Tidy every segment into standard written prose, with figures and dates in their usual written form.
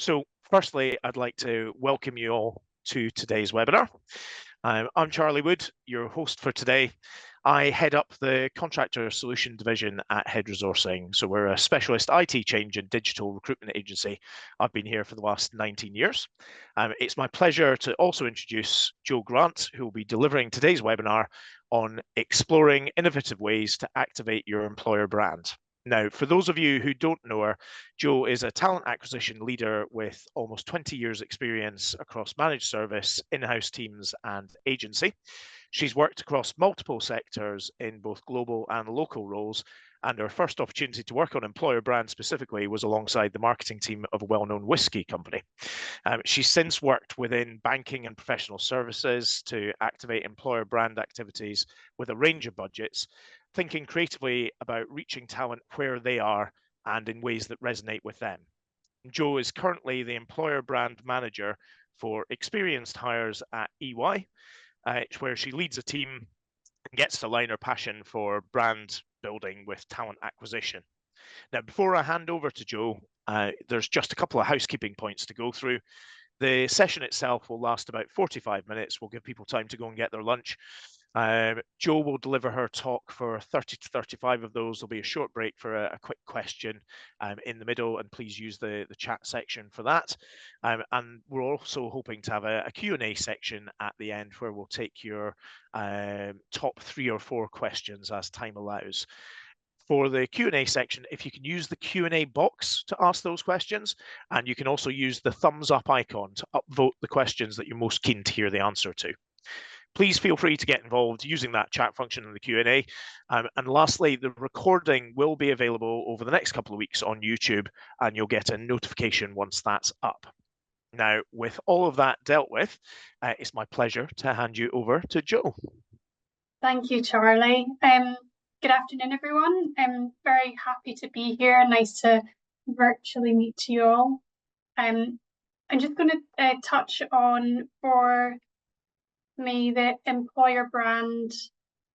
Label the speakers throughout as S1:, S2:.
S1: So firstly, I'd like to welcome you all to today's webinar. I'm Charlie Wood, your host for today. I head up the Contractor Solution Division at Head Resourcing. So we're a specialist IT change and digital recruitment agency. I've been here for the last 19 years. It's my pleasure to also introduce Jo Grant, who will be delivering today's webinar on exploring innovative ways to activate your employer brand. Now, for those of you who don't know her, Jo is a talent acquisition leader with almost 20 years experience across managed service, in-house teams and agency. She's worked across multiple sectors in both global and local roles, and her first opportunity to work on employer brand specifically was alongside the marketing team of a well-known whiskey company. She's since worked within banking and professional services to activate employer brand activities with a range of budgets, thinking creatively about reaching talent where they are and in ways that resonate with them. Jo is currently the employer brand manager for experienced hires at EY, where she leads a team and gets to align her passion for brand building with talent acquisition. Now, before I hand over to Jo, there's just a couple of housekeeping points to go through. The session itself will last about 45 minutes. We'll give people time to go and get their lunch. Jo will deliver her talk for 30 to 35 of those. There'll be a short break for a quick question in the middle, and please use the chat section for that. And we're also hoping to have a Q&A section at the end where we'll take your top 3 or 4 questions as time allows. For the Q&A section, if you can use the Q&A box to ask those questions, and you can also use the thumbs up icon to upvote the questions that you're most keen to hear the answer to. Please feel free to get involved using that chat function in the Q&A. And lastly, the recording will be available over the next couple of weeks on YouTube, and you'll get a notification once that's up. Now, with all of that dealt with, it's my pleasure to hand you over to Jo.
S2: Thank you, Charlie. Good afternoon, everyone. I'm very happy to be here. Nice to virtually meet you all. I'm just going to touch on, for me, the employer brand,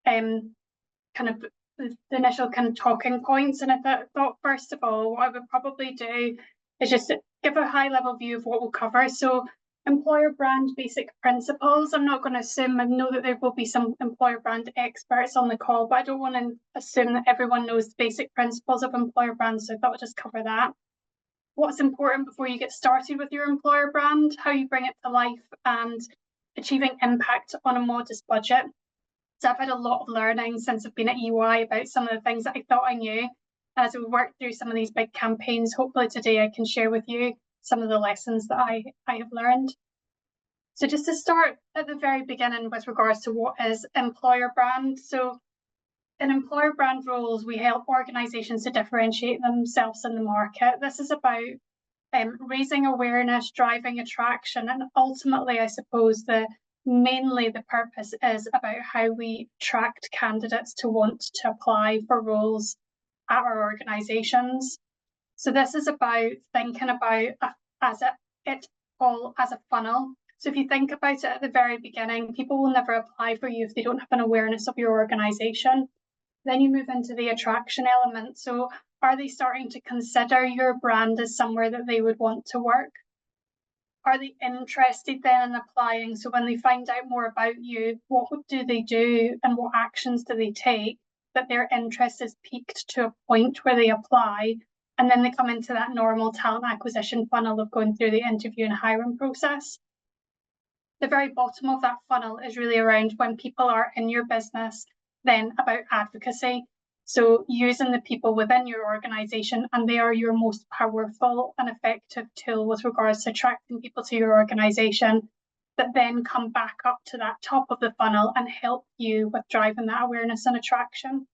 S2: kind of the initial kind of talking points. And I thought, first of all, what I would probably do is just give a high-level view of what we'll cover. So employer brand basic principles. I'm not going to assume, I know that there will be some employer brand experts on the call, but I don't want to assume that everyone knows the basic principles of employer brand, so I thought I'd just cover that. What's important before you get started with your employer brand, how you bring it to life, and achieving impact on a modest budget. So I've had a lot of learning since I've been at EY about some of the things that I thought I knew. As we work through some of these big campaigns, hopefully today I can share with you some of the lessons that I have learned. So just to start at the very beginning with regards to what is employer brand. So in employer brand roles, we help organisations to differentiate themselves in the market. This is about raising awareness, driving attraction, and ultimately, I suppose, mainly the purpose is about how we attract candidates to want to apply for roles at our organisations. So this is about thinking about it all as a funnel. So if you think about it at the very beginning, people will never apply for you if they don't have an awareness of your organisation. Then you move into the attraction element. So are they starting to consider your brand as somewhere that they would want to work? Are they interested then in applying? So when they find out more about you, what do they do and what actions do they take that their interest is piqued to a point where they apply? And then they come into that normal talent acquisition funnel of going through the interview and hiring process. The very bottom of that funnel is really around when people are in your business, then about advocacy. So using the people within your organisation, and they are your most powerful and effective tool with regards to attracting people to your organisation, that then come back up to that top of the funnel and help you with driving that awareness and attraction.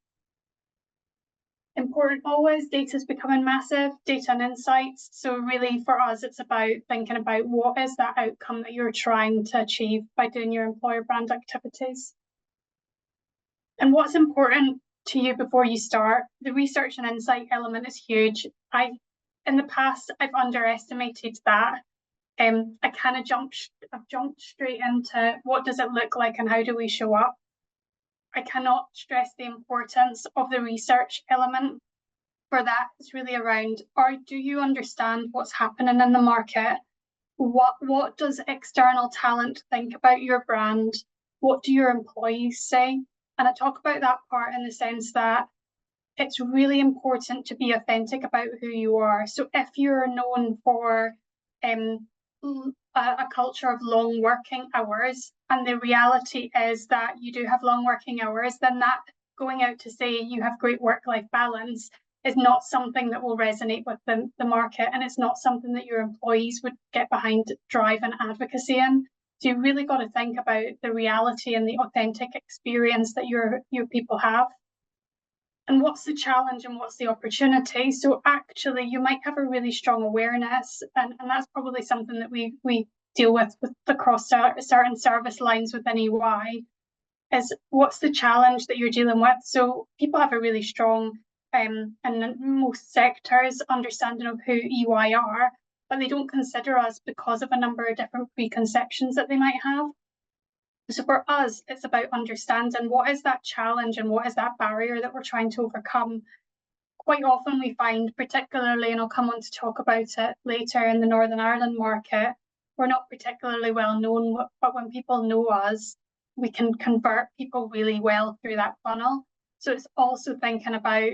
S2: Important always, data is becoming massive, data and insights. So really for us, it's about thinking about what is that outcome that you're trying to achieve by doing your employer brand activities. And what's important to you before you start, the research and insight element is huge. In the past, I've underestimated that. I've jumped straight into what does it look like and how do we show up. I cannot stress the importance of the research element. for that is really around, do you understand what's happening in the market? What does external talent think about your brand? What do your employees say? And I talk about that part in the sense that it's really important to be authentic about who you are. So if you're known for a culture of long working hours, and the reality is that you do have long working hours, then that going out to say you have great work-life balance is not something that will resonate with the market, and it's not something that your employees would get behind drive and advocacy in. So you really got to think about the reality and the authentic experience that your people have. And what's the challenge and what's the opportunity? So actually you might have a really strong awareness, and that's probably something that we deal with across certain service lines within EY, is what's the challenge that you're dealing with? So people have a really strong, in most sectors, understanding of who EY are, but they don't consider us because of a number of different preconceptions that they might have. So for us, it's about understanding what is that challenge and what is that barrier that we're trying to overcome. Quite often we find, particularly, and I'll come on to talk about it later, in the Northern Ireland market, we're not particularly well known, but when people know us, we can convert people really well through that funnel. So it's also thinking about,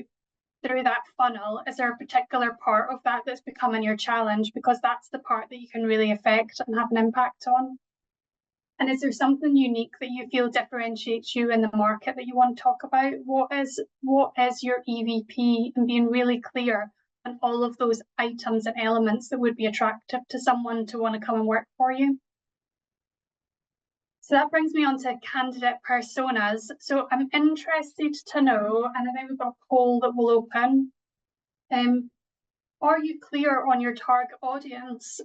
S2: through that funnel, is there a particular part of that that's becoming your challenge? Because that's the part that you can really affect and have an impact on. And is there something unique that you feel differentiates you in the market that you want to talk about? What is your EVP, and being really clear on all of those items and elements that would be attractive to someone to want to come and work for you? So that brings me on to candidate personas. So I'm interested to know, and I think we've got a poll that will open. Are you clear on your target audience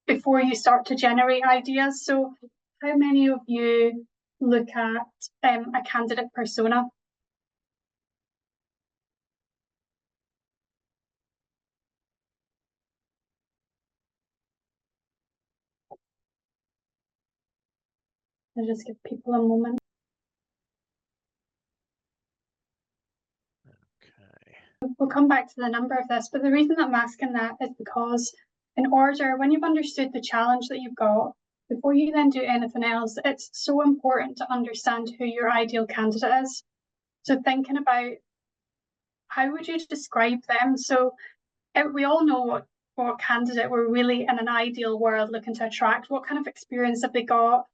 S2: before you start to generate ideas? So how many of you look at a candidate persona? I'll just give people a moment.
S1: Okay.
S2: We'll come back to the number of this, but the reason that I'm asking that is because, in order, when you've understood the challenge that you've got, before you then do anything else, it's so important to understand who your ideal candidate is. So thinking about, how would you describe them? So we all know what candidate we're really, in an ideal world, looking to attract. What kind of experience have they got?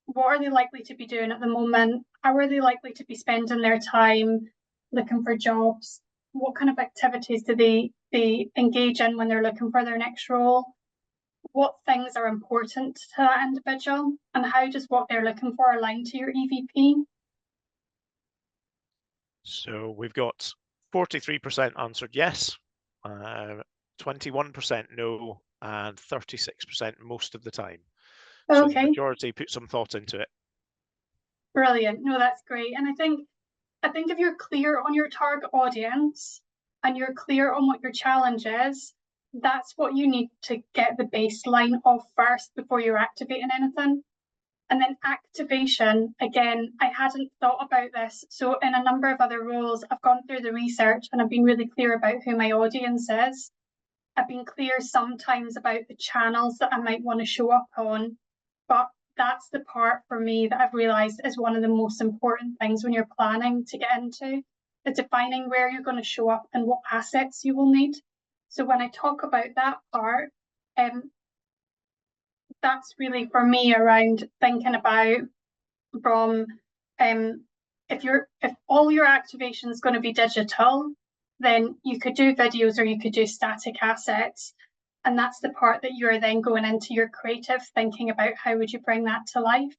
S2: What are they likely to be doing at the moment? How are they likely to be spending their time looking for jobs? What kind of activities do they engage in when they're looking for their next role? What things are important to that individual, and how does what they're looking for align to your EVP?
S1: So we've got 43% answered yes, 21% no, and 36% most of the time. So the
S2: Okay,
S1: majority put some thought into it.
S2: brilliant. No, that's great. And I think if you're clear on your target audience and you're clear on what your challenge is, that's what you need to get the baseline of first before you're activating anything. And then activation, again, I hadn't thought about this. So in a number of other roles, I've gone through the research and I've been really clear about who my audience is. I've been clear sometimes about the channels that I might want to show up on, but that's the part for me that I've realized is one of the most important things when you're planning to get into, is defining where you're going to show up and what assets you will need. So when I talk about that part, that's really for me around thinking about, from if all your activation is going to be digital, then you could do videos or you could do static assets. And that's the part that you're then going into your creative thinking about, how would you bring that to life?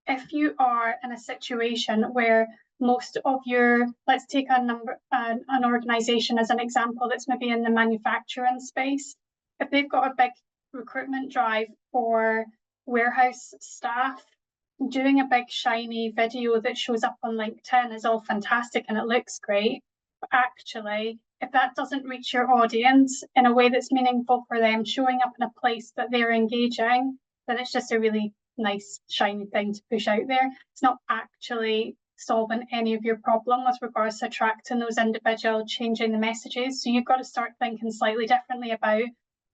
S2: If you are in a situation where most of your, let's take an organization as an example that's maybe in the manufacturing space, if they've got a big recruitment drive for warehouse staff, doing a big shiny video that shows up on LinkedIn is all fantastic and it looks great. But actually, if that doesn't reach your audience in a way that's meaningful for them, showing up in a place that they're engaging, then it's just a really nice shiny thing to push out there. It's not actually solving any of your problem with regards to attracting those individuals, changing the messages. So you've got to start thinking slightly differently about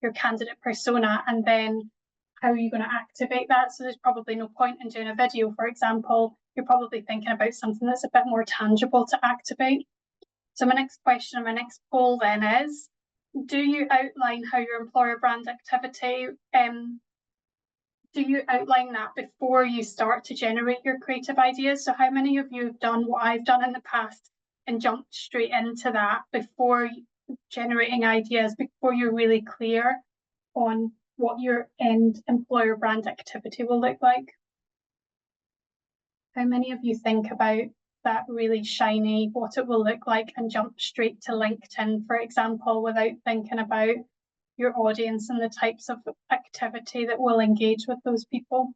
S2: your candidate persona and then how are you going to activate that. So there's probably no point in doing a video, for example. You're probably thinking about something that's a bit more tangible to activate. So my next question and my next poll then is, do you outline how your employer brand activity, do you outline that before you start to generate your creative ideas? So how many of you have done what I've done in the past and jumped straight into that before generating ideas, before you're really clear on what your end employer brand activity will look like? How many of you think about that really shiny, what it will look like, and jump straight to LinkedIn, for example, without thinking about your audience and the types of activity that will engage with those people?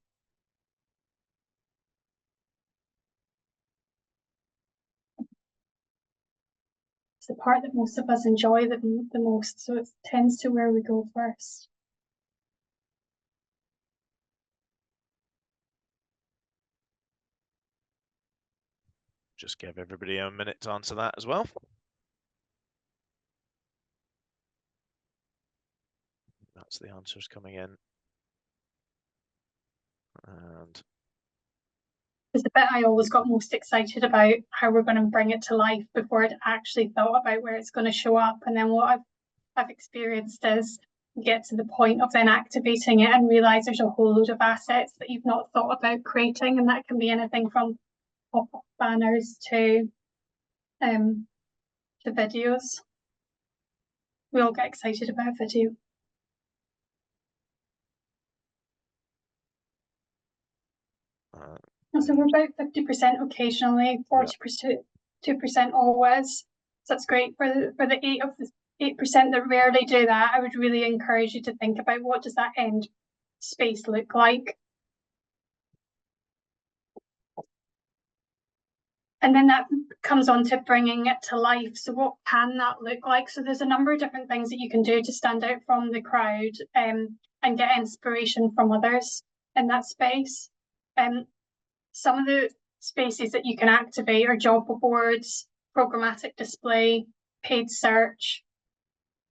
S2: It's the part that most of us enjoy the most, so it tends to where we go first.
S1: Just give everybody a minute to answer that as well. That's the answers coming in. And
S2: it's the bit I always got most excited about, how we're going to bring it to life before I'd actually thought about where it's going to show up. And then what I've experienced is you get to the point of then activating it and realize there's a whole load of assets that you've not thought about creating, and that can be anything from pop-up banners to videos. We all get excited about video. So we're about 50% occasionally, 40%, 2% always. So that's great. For the 8% that rarely do that, I would really encourage you to think about, what does that end space look like? And then that comes on to bringing it to life. So what can that look like? So there's a number of different things that you can do to stand out from the crowd and get inspiration from others in that space. Some of the spaces that you can activate are job boards, programmatic display, paid search,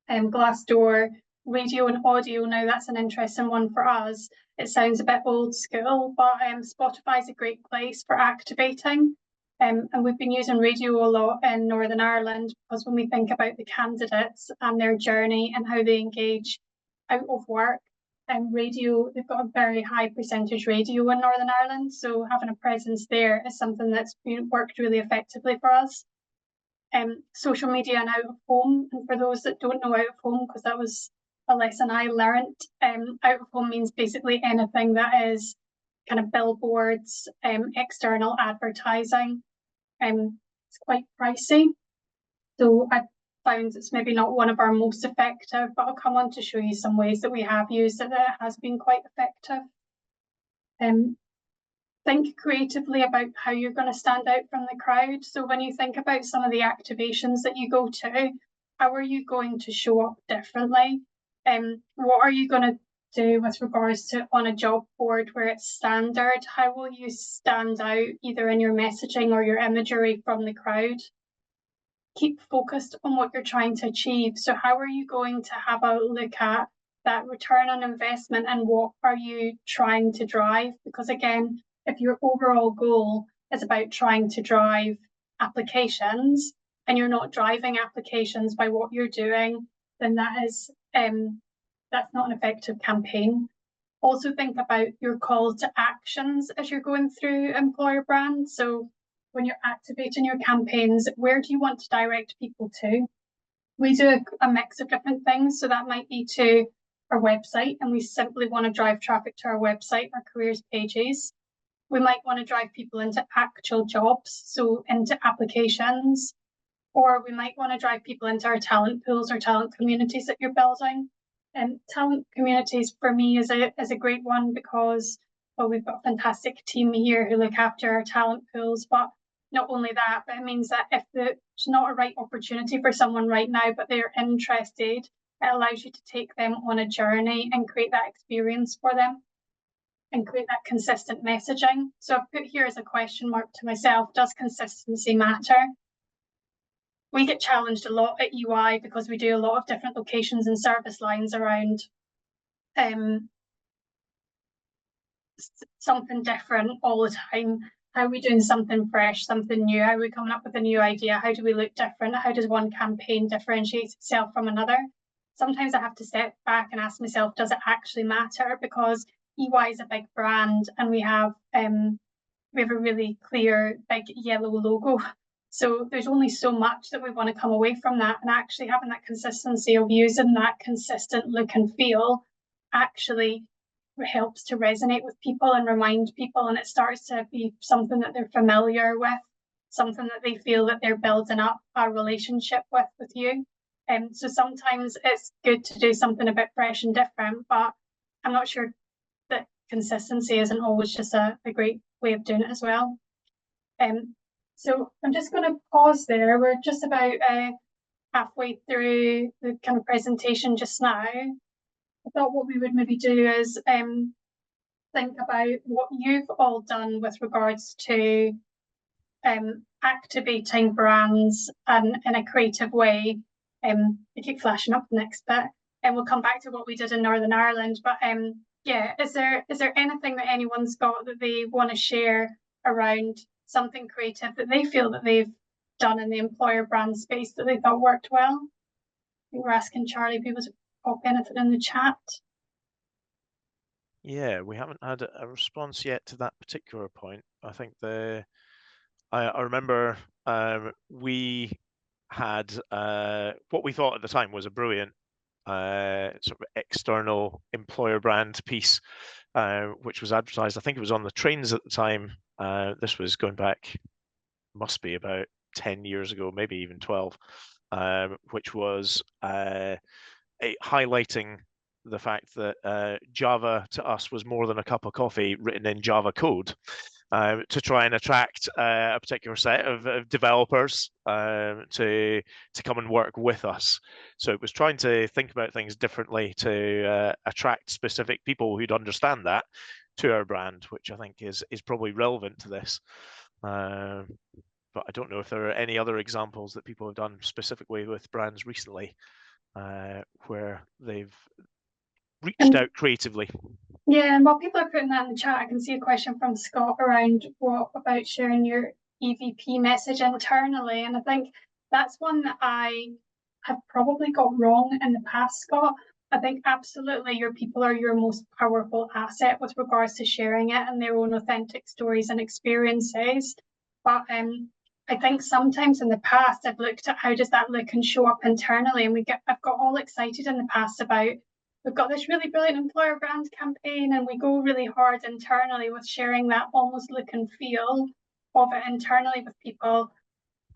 S2: Glassdoor, radio and audio. Now that's an interesting one for us. It sounds a bit old school, but Spotify is a great place for activating. And we've been using radio a lot in Northern Ireland, because when we think about the candidates and their journey and how they engage out of work, radio, they've got a very high percentage radio in Northern Ireland, so having a presence there is something that's worked really effectively for us. Social media and out of home, and for those that don't know out of home, because that was a lesson I learned, out of home means basically anything that is kind of billboards, external advertising. It's quite pricey, so I found it's maybe not one of our most effective, but I'll come on to show you some ways that we have used it that has been quite effective. Think creatively about how you're going to stand out from the crowd. So when you think about some of the activations that you go to, how are you going to show up differently? What are you going to do with regards to on a job board where it's standard? How will you stand out either in your messaging or your imagery from the crowd? Keep focused on what you're trying to achieve. So how are you going to have a look at that return on investment and what are you trying to drive? Because again, if your overall goal is about trying to drive applications and you're not driving applications by what you're doing, then that's not an effective campaign. Also think about your calls to actions as you're going through employer brand. So when you're activating your campaigns, where do you want to direct people to? We do a mix of different things. So that might be to our website, and we simply want to drive traffic to our website, our careers pages. We might want to drive people into actual jobs, so into applications, or we might want to drive people into our talent pools or talent communities that you're building. And talent communities for me is a great one, because we've got a fantastic team here who look after our talent pools. But not only that, but it means that if there's not a right opportunity for someone right now, but they're interested, it allows you to take them on a journey and create that experience for them. and create that consistent messaging. So I've put here as a question mark to myself, does consistency matter? We get challenged a lot at UI because we do a lot of different locations and service lines around something different all the time. How are we doing something fresh, something new? How are we coming up with a new idea? How do we look different? How does one campaign differentiate itself from another? Sometimes I have to step back and ask myself, does it actually matter? Because EY is a big brand and we have a really clear big yellow logo. So there's only so much that we want to come away from that, and actually having that consistency of using that consistent look and feel actually helps to resonate with people and remind people, and it starts to be something that they're familiar with, something that they feel that they're building up a relationship with you. So sometimes it's good to do something a bit fresh and different, but I'm not sure that consistency isn't always just a great way of doing it as well. So I'm just going to pause there. We're just about halfway through the kind of presentation just now. I thought what we would maybe do is think about what you've all done with regards to activating brands and in a creative way. I keep flashing up the next bit, and we'll come back to what we did in Northern Ireland. But yeah, is there anything that anyone's got that they want to share around something creative that they feel that they've done in the employer brand space that they thought worked well? I think we're asking Charlie if he was pop anything in the chat.
S1: Yeah, we haven't had a response yet to that particular point. I think I remember we had what we thought at the time was a brilliant sort of external employer brand piece, which was advertised. I think it was on the trains at the time. This was going back, must be about 10 years ago, maybe even 12, which was highlighting the fact that Java to us was more than a cup of coffee written in Java code, to try and attract a particular set of developers to come and work with us. So it was trying to think about things differently to attract specific people who'd understand that to our brand, which I think is probably relevant to this. But I don't know if there are any other examples that people have done specifically with brands recently where they've reached out creatively.
S2: Yeah, and while people are putting that in the chat, I can see a question from Scott around what about sharing your EVP message internally. And I think that's one that I have probably got wrong in the past, Scott. I think absolutely your people are your most powerful asset with regards to sharing it and their own authentic stories and experiences. But I think sometimes in the past I've looked at how does that look and show up internally, and I've got all excited in the past about we've got this really brilliant employer brand campaign and we go really hard internally with sharing that almost look and feel of it internally with people.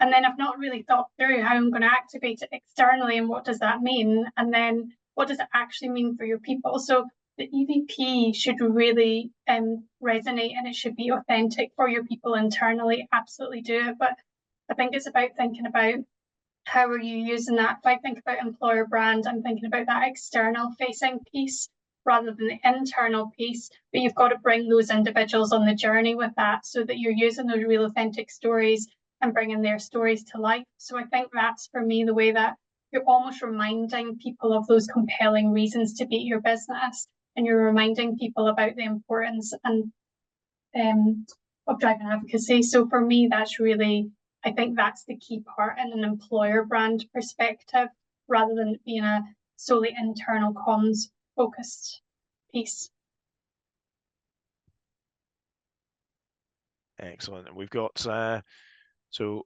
S2: And then I've not really thought through how I'm going to activate it externally and what does that mean? And then what does it actually mean for your people? So the EVP should really resonate and it should be authentic for your people internally. Absolutely do it. But I think it's about thinking about how are you using that? If I think about employer brand, I'm thinking about that external facing piece rather than the internal piece, but you've got to bring those individuals on the journey with that so that you're using those real authentic stories and bringing their stories to life. So I think that's for me the way that you're almost reminding people of those compelling reasons to be your business, and you're reminding people about the importance and of driving advocacy. So for me, that's really, I think that's the key part in an employer brand perspective, rather than it being a solely internal comms focused piece.
S1: Excellent. And we've got, so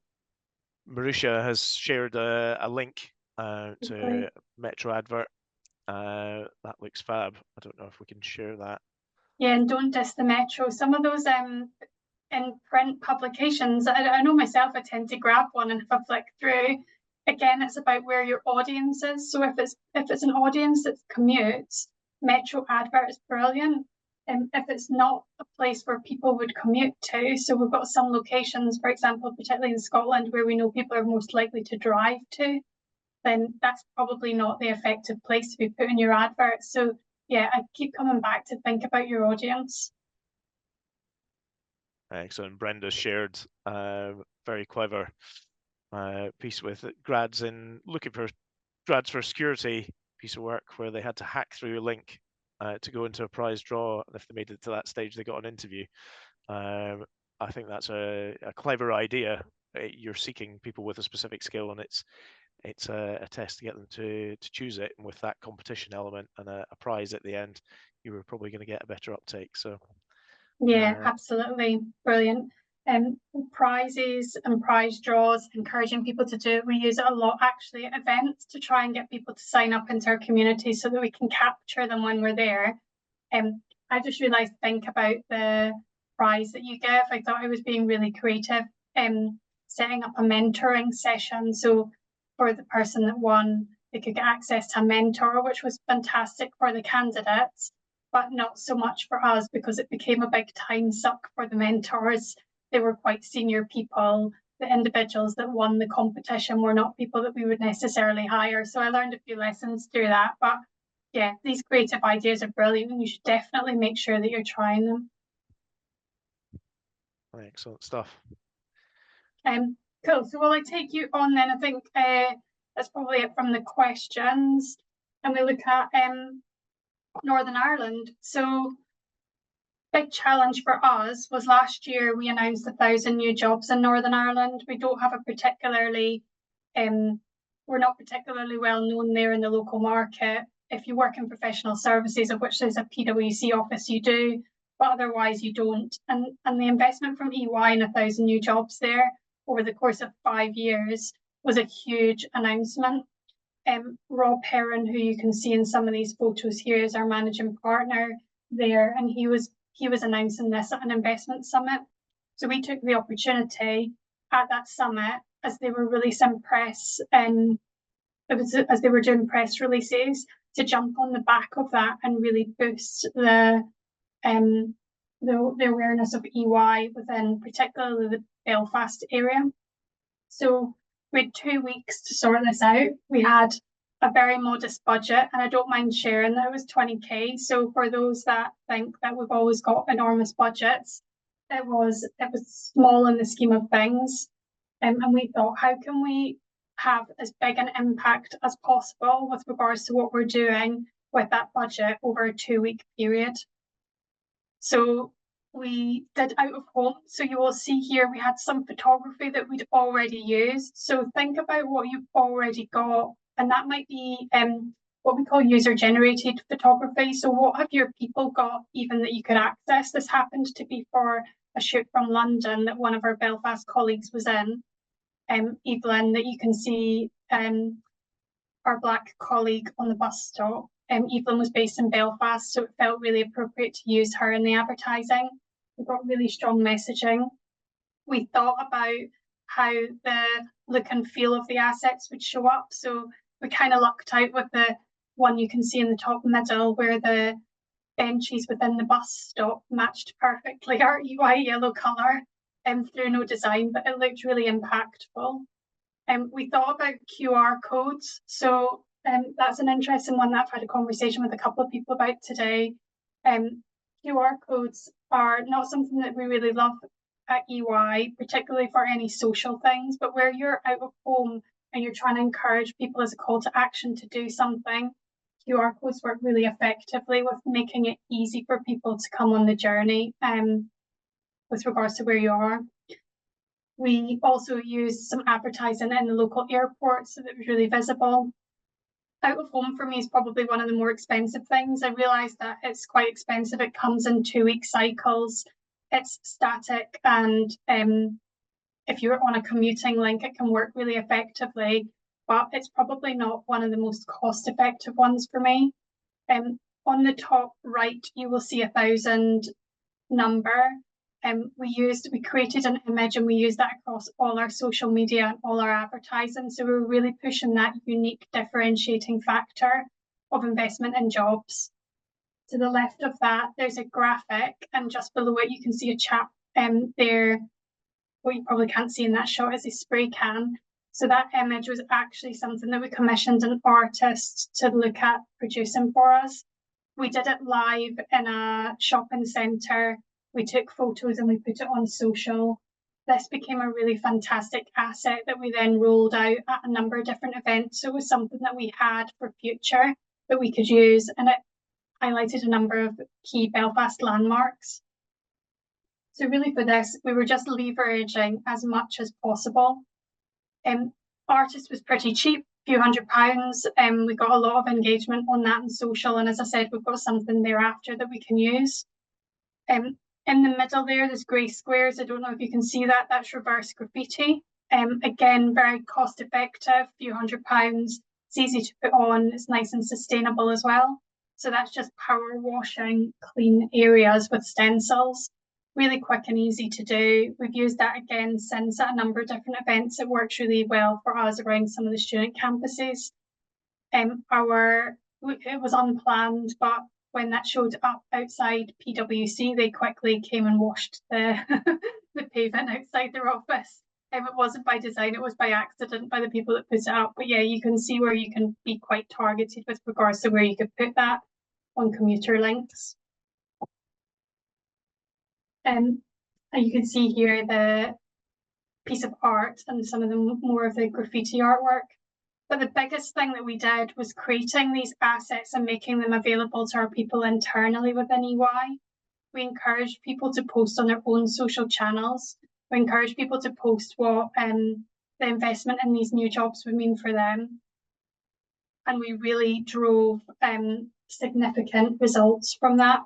S1: Marisha has shared a link to Metro advert. That looks fab. I don't know if we can share that.
S2: Yeah, and don't diss the Metro. Some of those in print publications, I know myself, I tend to grab one, and if I flick through, again, it's about where your audience is. So if it's an audience that commutes, Metro advert is brilliant. And if it's not a place where people would commute to, so we've got some locations, for example, particularly in Scotland, where we know people are most likely to drive to, then that's probably not the effective place to be putting your advert. So yeah, I keep coming back to think about your audience.
S1: Excellent. Brenda shared very clever piece with grads looking for grads for security piece of work where they had to hack through a link to go into a prize draw, and if they made it to that stage, they got an interview. I think that's a clever idea. You're seeking people with a specific skill, and it's a test to get them to choose it. And with that competition element and a prize at the end, you were probably going to get a better uptake. So
S2: yeah, absolutely brilliant. Prizes and prize draws, encouraging people to do it. We use it a lot actually at events to try and get people to sign up into our community so that we can capture them when we're there. I just realised, think about the prize that you give. I thought I was being really creative, setting up a mentoring session. So for the person that won, they could get access to a mentor, which was fantastic for the candidates, but not so much for us because it became a big time suck for the mentors. They were quite senior people. The individuals that won the competition were not people that we would necessarily hire. So I learned a few lessons through that. But yeah, these creative ideas are brilliant, and you should definitely make sure that you're trying them.
S1: excellent stuff.
S2: Cool. So will I take you on then? I think that's probably it from the questions. And we look at Northern Ireland. So big challenge for us was last year we announced 1,000 new jobs in Northern Ireland. We don't have a particularly, we're not particularly well known there in the local market. If you work in professional services, of which there's a PwC office, you do, but otherwise you don't. And the investment from EY in 1,000 new jobs there over the course of 5 years was a huge announcement. Rob Heron, who you can see in some of these photos here, is our managing partner there, and he was announcing this at an investment summit. So we took the opportunity at that summit as they were releasing press, and as they were doing press releases, to jump on the back of that and really boost the awareness of EY within particularly the Belfast area. So we had 2 weeks to sort this out. We had a very modest budget, and I don't mind sharing that it was 20k. So for those that think that we've always got enormous budgets, it was small in the scheme of things. And we thought, how can we have as big an impact as possible with regards to what we're doing with that budget over a 2-week period? So we did out of home. So you will see here we had some photography that we'd already used. So think about what you've already got, and that might be what we call user-generated photography. So what have your people got even that you could access? This happened to be for a shoot from London that one of our Belfast colleagues was in. Evelyn, that you can see, our Black colleague on the bus stop. Evelyn was based in Belfast, so it felt really appropriate to use her in the advertising. We got really strong messaging. We thought about how the look and feel of the assets would show up. So we kind of lucked out with the one you can see in the top middle, where the benches within the bus stop matched perfectly our EY yellow colour through no design, but it looked really impactful. We thought about QR codes. So that's an interesting one that I've had a conversation with a couple of people about today. QR codes are not something that we really love at EY, particularly for any social things, but where you're out of home and you're trying to encourage people as a call to action to do something, QR codes work really effectively with making it easy for people to come on the journey with regards to where you are. We also used some advertising in the local airport so that it was really visible. Out of home for me is probably one of the more expensive things. I realised that it's quite expensive. It comes in 2-week cycles. It's static, and if you're on a commuting link, it can work really effectively, but it's probably not one of the most cost-effective ones for me. On the top right, you will see 1,000 number. We created an image and we used that across all our social media and all our advertising. So we were really pushing that unique differentiating factor of investment in jobs. To the left of that, there's a graphic, and just below it, you can see a chap there. What you probably can't see in that shot is a spray can. So that image was actually something that we commissioned an artist to look at producing for us. We did it live in a shopping centre We took photos and we put it on social. This became a really fantastic asset that we then rolled out at a number of different events. So it was something that we had for future that we could use, and it highlighted a number of key Belfast landmarks. So really for this, we were just leveraging as much as possible. Artist was pretty cheap, a few £100. We got a lot of engagement on that and social, and as I said, we've got something thereafter that we can use. In the middle there, there's grey squares. I don't know if you can see that. That's reverse graffiti. Again, very cost effective, a few £100. It's easy to put on. It's nice and sustainable as well. So that's just power washing clean areas with stencils. Really quick and easy to do. We've used that again since at a number of different events. It works really well for us around some of the student campuses. It was unplanned, but when that showed up outside PwC, they quickly came and washed the the pavement outside their office. It wasn't by design, it was by accident by the people that put it up. But yeah, you can see where you can be quite targeted with regards to where you could put that on commuter links. And you can see here the piece of art and some of the more of the graffiti artwork. But the biggest thing that we did was creating these assets and making them available to our people internally within EY. We encouraged people to post on their own social channels. We encouraged people to post what the investment in these new jobs would mean for them. And we really drove significant results from that.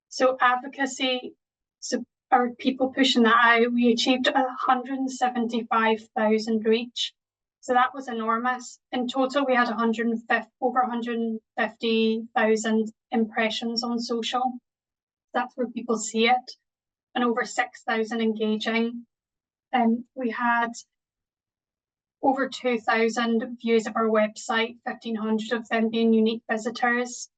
S2: So advocacy, so our people pushing that out, we achieved 175,000 reach. So that was enormous. In total, we had over 150,000 impressions on social. That's where people see it, and over 6,000 engaging. We had over 2,000 views of our website, 1,500 of them being unique visitors.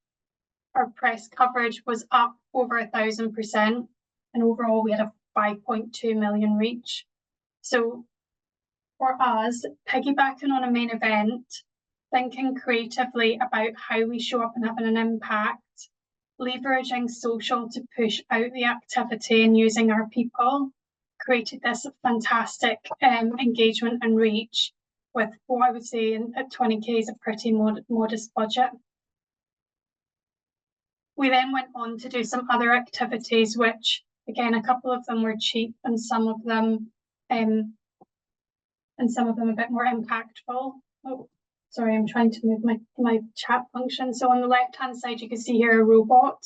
S2: Our press coverage was up over 1,000%, and overall we had a 5.2 million reach. So for us, piggybacking on a main event, thinking creatively about how we show up and having an impact, leveraging social to push out the activity and using our people, created this fantastic engagement and reach with what I would say at 20k is a pretty modest budget. We then went on to do some other activities, which again, a couple of them were cheap and some of them a bit more impactful. Oh, sorry, I'm trying to move my chat function. So on the left-hand side, you can see here a robot.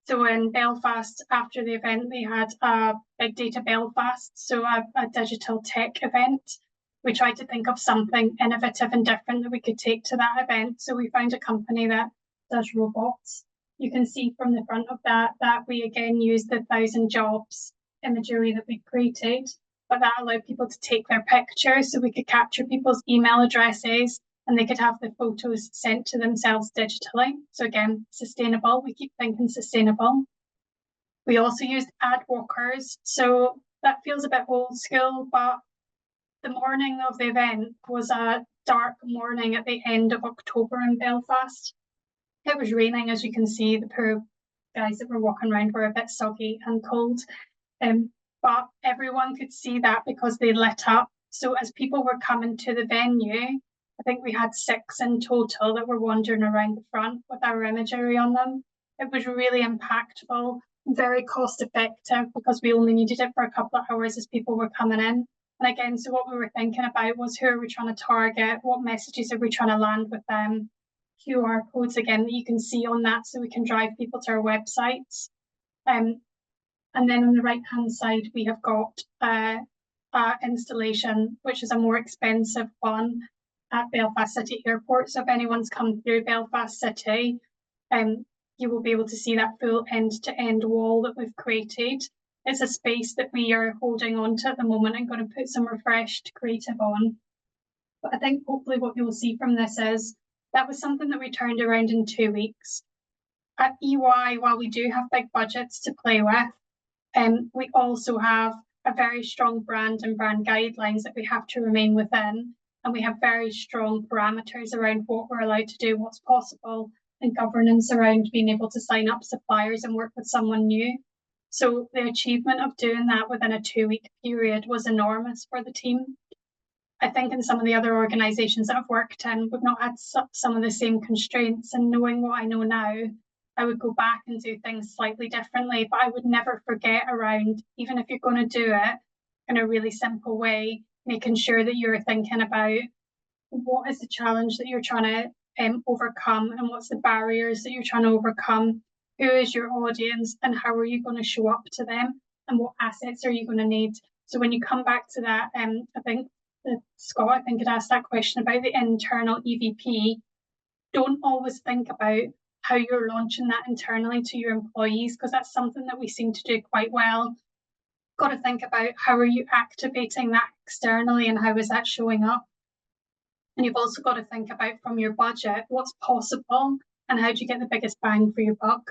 S2: So in Belfast, after the event, they had a Big Data Belfast, so a digital tech event. We tried to think of something innovative and different that we could take to that event. So we found a company that does robots. You can see from the front of that we again used the 1,000 jobs imagery that we created, but that allowed people to take their pictures, so we could capture people's email addresses and they could have the photos sent to themselves digitally. So again, sustainable, we keep thinking sustainable. We also used ad walkers. So that feels a bit old school, but the morning of the event was a dark morning at the end of October in Belfast. It was raining, as you can see. The poor guys that were walking around were a bit soggy and cold. But everyone could see that because they lit up. So as people were coming to the venue, I think we had 6 in total that were wandering around the front with our imagery on them. It was really impactful, very cost effective because we only needed it for a couple of hours as people were coming in. And again, so what we were thinking about was who are we trying to target? What messages are we trying to land with them? QR codes again that you can see on that so we can drive people to our websites. And then on the right hand side, we have got installation, which is a more expensive one at Belfast City Airport. So if anyone's come through Belfast City, you will be able to see that full end-to-end wall that we've created. It's a space that we are holding on to at the moment and going to put some refreshed creative on. But I think hopefully what you'll see from this is that was something that we turned around in 2 weeks. At EY, while we do have big budgets to play with, we also have a very strong brand and brand guidelines that we have to remain within. And we have very strong parameters around what we're allowed to do, what's possible, and governance around being able to sign up suppliers and work with someone new. So the achievement of doing that within a 2-week period was enormous for the team. I think in some of the other organisations that I've worked in, we've not had some of the same constraints. And knowing what I know now, I would go back and do things slightly differently. But I would never forget around, even if you're going to do it in a really simple way, making sure that you're thinking about what is the challenge that you're trying to overcome, and what's the barriers that you're trying to overcome, who is your audience, and how are you going to show up to them, and what assets are you going to need. So when you come back to that, I think Scott, I think, had asked that question about the internal EVP. Don't always think about how you're launching that internally to your employees, because that's something that we seem to do quite well. Got to think about how are you activating that externally, and how is that showing up. And you've also got to think about, from your budget, what's possible and how do you get the biggest bang for your buck.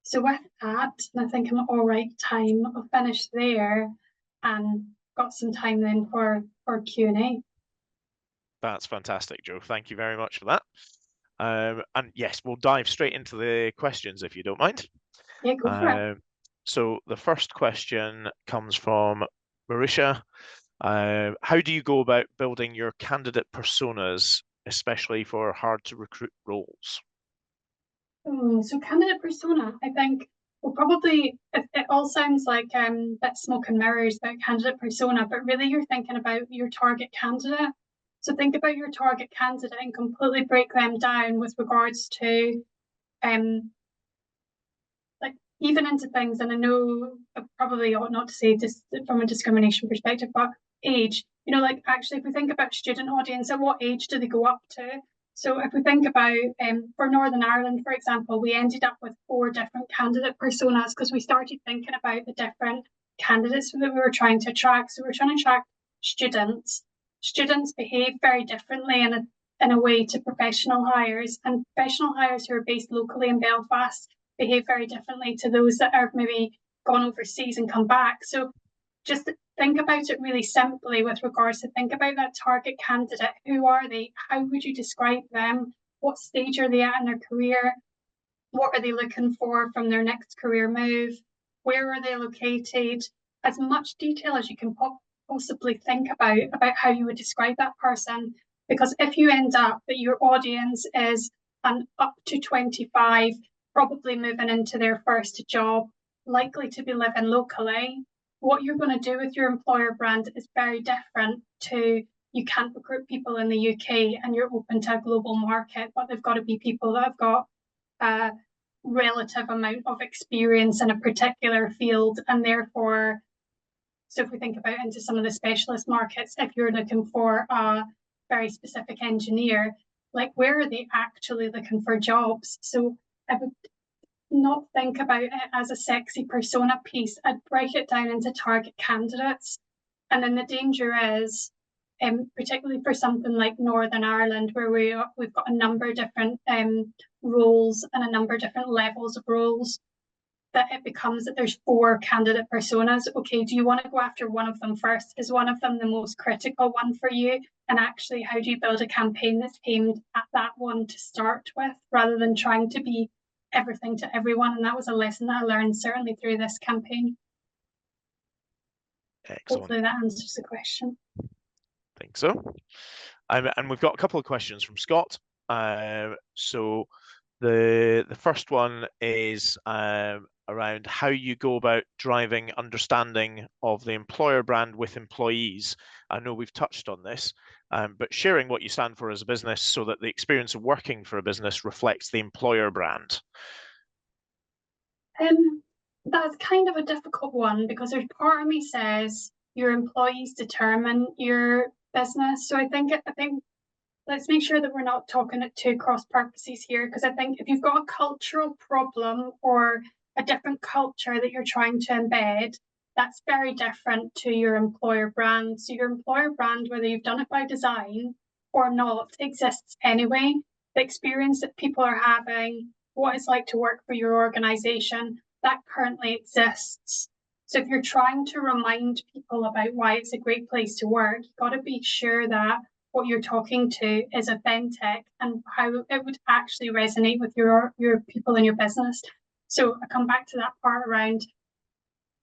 S2: So with that, and I think I'm all right time, I'll finish there and got some time then for Q&A.
S1: That's fantastic, Jo. Thank you very much for that. And yes, we'll dive straight into the questions if you don't mind.
S2: Yeah, go for it.
S1: So the first question comes from Marisha. How do you go about building your candidate personas, especially for hard to recruit roles?
S2: So candidate persona, I think, well, probably it all sounds like that smoke and mirrors about candidate persona, but really you're thinking about your target candidate. So think about your target candidate and completely break them down with regards to like even into things, and I know I probably ought not to say this from a discrimination perspective, but age, like actually if we think about student audience, at what age do they go up to? So if we think about for Northern Ireland, for example, we ended up with 4 different candidate personas because we started thinking about the different candidates that we were trying to attract. So we're trying to attract students. Students behave very differently in a way to professional hires, and professional hires who are based locally in Belfast behave very differently to those that are maybe gone overseas and come back. So just think about it really simply with regards to think about that target candidate. Who are they? How would you describe them? What stage are they at in their career? What are they looking for from their next career move? Where are they located? As much detail as you can possibly think about how you would describe that person. Because if you end up that your audience is an up to 25, probably moving into their first job, likely to be living locally, what you're going to do with your employer brand is very different to, you can't recruit people in the UK and you're open to a global market, but they've got to be people that have got a relative amount of experience in a particular field. And therefore, so if we think about into some of the specialist markets, if you're looking for a very specific engineer, like where are they actually looking for jobs? So I would not think about it as a sexy persona piece. I'd break it down into target candidates. And then the danger is, particularly for something like Northern Ireland, where we've got a number of different roles and a number of different levels of roles, that it becomes that there's 4 candidate personas. Okay, do you want to go after one of them first? Is one of them the most critical one for you? And actually, how do you build a campaign that's aimed at that one to start with, rather than trying to be everything to everyone? And that was a lesson that I learned certainly through this campaign.
S1: Excellent.
S2: Hopefully that answers the question.
S1: I think so. And we've got a couple of questions from Scott. So the first one is around how you go about driving understanding of the employer brand with employees. I know we've touched on this, but sharing what you stand for as a business so that the experience of working for a business reflects the employer brand.
S2: That's kind of a difficult one, because there's part of me says your employees determine your business. So I think let's make sure that we're not talking at 2 cross purposes here, because I think if you've got a cultural problem or a different culture that you're trying to embed, that's very different to your employer brand. So your employer brand, whether you've done it by design or not, exists anyway. The experience that people are having, what it's like to work for your organization, that currently exists. So if you're trying to remind people about why it's a great place to work, you've got to be sure that what you're talking to is authentic and how it would actually resonate with your people in your business. So I come back to that part around,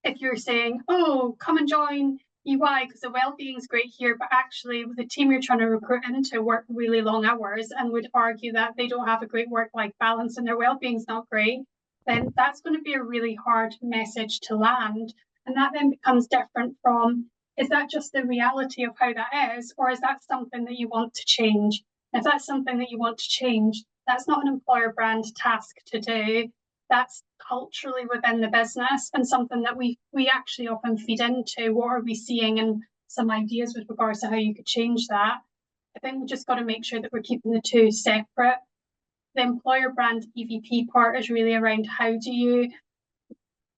S2: if you're saying, oh, come and join EY because the well-being's great here, but actually the team you're trying to recruit into work really long hours and would argue that they don't have a great work-life balance and their well-being's not great, then that's going to be a really hard message to land. And that then becomes different from, is that just the reality of how that is, or is that something that you want to change? If that's something that you want to change, that's not an employer brand task to do. That's culturally within the business and something that we actually often feed into. What are we seeing, and some ideas with regards to how you could change that. I think we just got to make sure that we're keeping the two separate. The employer brand EVP part is really around how do you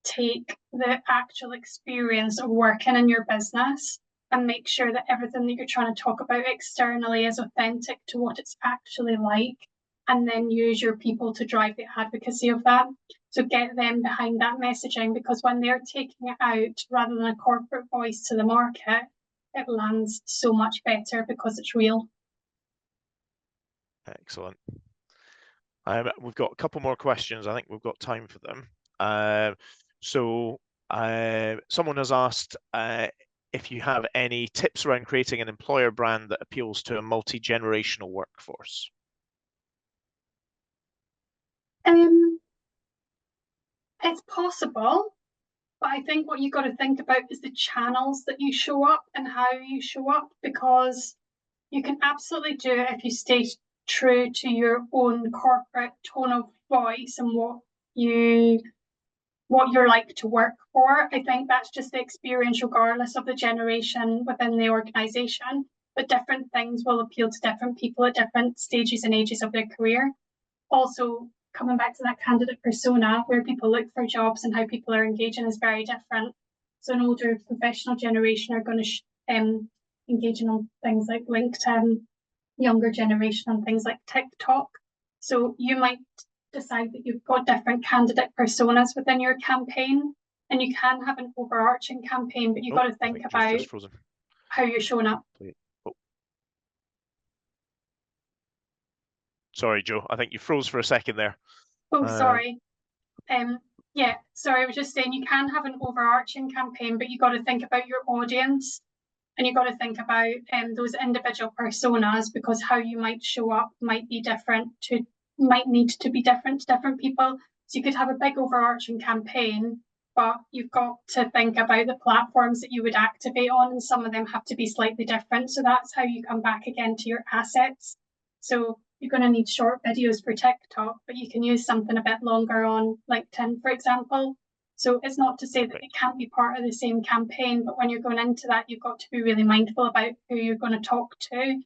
S2: take the actual experience of working in your business and make sure that everything that you're trying to talk about externally is authentic to what it's actually like, and then use your people to drive the advocacy of that. So get them behind that messaging, because when they're taking it out rather than a corporate voice to the market, it lands so much better because it's real.
S1: Excellent. We've got a couple more questions. I think we've got time for them. Someone has asked if you have any tips around creating an employer brand that appeals to a multi-generational workforce.
S2: It's possible, but I think what you've got to think about is the channels that you show up and how you show up, because you can absolutely do it if you stay true to your own corporate tone of voice and what you're like to work for. I think that's just the experience regardless of the generation within the organization, but different things will appeal to different people at different stages and ages of their career. Also, coming back to that candidate persona, where people look for jobs and how people are engaging is very different. So an older professional generation are going to engage in things like LinkedIn, younger generation on things like TikTok. So you might decide that you've got different candidate personas within your campaign, and you can have an overarching campaign, but you've got to think about how you're showing up.
S1: Sorry, Joe, I think you froze for a second there.
S2: Oh, sorry. Yeah, sorry, I was just saying you can have an overarching campaign, but you've got to think about your audience, and you've got to think about those individual personas, because how you might show up might be different might need to be different to different people. So you could have a big overarching campaign, but you've got to think about the platforms that you would activate on, and some of them have to be slightly different. So that's how you come back again to your assets. So you're going to need short videos for TikTok, but you can use something a bit longer on LinkedIn, for example. So it's not to say that it can't be part of the same campaign, but when you're going into that, you've got to be really mindful about who you're going to talk to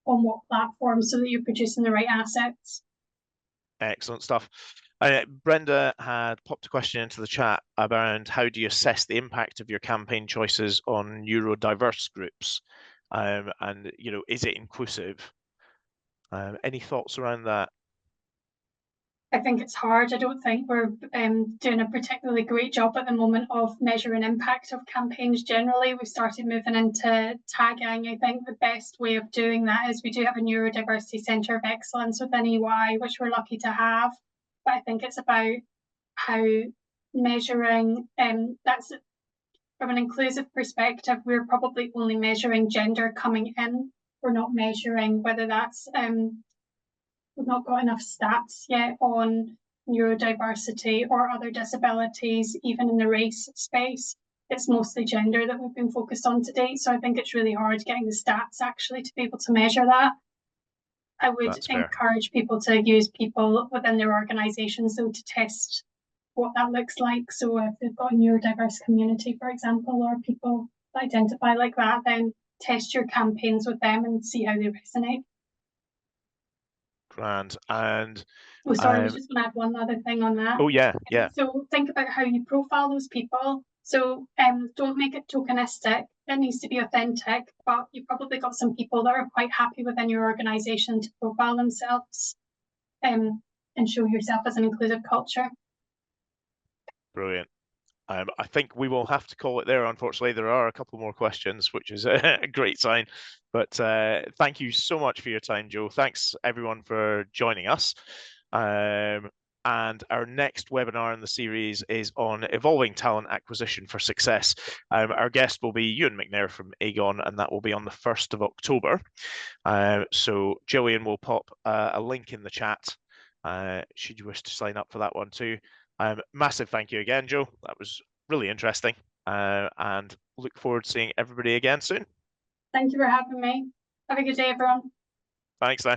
S2: on what platform, so that you're producing the right assets.
S1: Excellent stuff. Brenda had popped a question into the chat around how do you assess the impact of your campaign choices on neurodiverse groups, and is it inclusive? Any thoughts around that?
S2: I think it's hard. I don't think we're doing a particularly great job at the moment of measuring impact of campaigns generally. We've started moving into tagging. I think the best way of doing that is we do have a Neurodiversity Centre of Excellence within EY, which we're lucky to have. But I think it's about how measuring, that's from an inclusive perspective, we're probably only measuring gender coming in. We're not measuring whether that's we've not got enough stats yet on neurodiversity or other disabilities, even in the race space. It's mostly gender that we've been focused on to date. So I think it's really hard getting the stats actually to be able to measure that. I would encourage people to use people within their organisations though to test what that looks like. So if they've got a neurodiverse community, for example, or people that identify like that, then test your campaigns with them and see how they resonate.
S1: Grand. And
S2: sorry, I was just going to add one other thing on that.
S1: Oh yeah.
S2: So think about how you profile those people. So don't make it tokenistic. It needs to be authentic, but you've probably got some people that are quite happy within your organisation to profile themselves and show yourself as an inclusive culture.
S1: Brilliant. I think we will have to call it there. Unfortunately, there are a couple more questions, which is a great sign. But thank you so much for your time, Joe. Thanks everyone for joining us. And our next webinar in the series is on evolving talent acquisition for success. Our guest will be Ewan McNair from Aegon, and that will be on the 1st of October. So Jillian will pop a link in the chat should you wish to sign up for that one too. Massive thank you again, Joe. That was really interesting, and look forward to seeing everybody again soon.
S2: Thank you for having me. Have a good day, everyone.
S1: Thanks, then.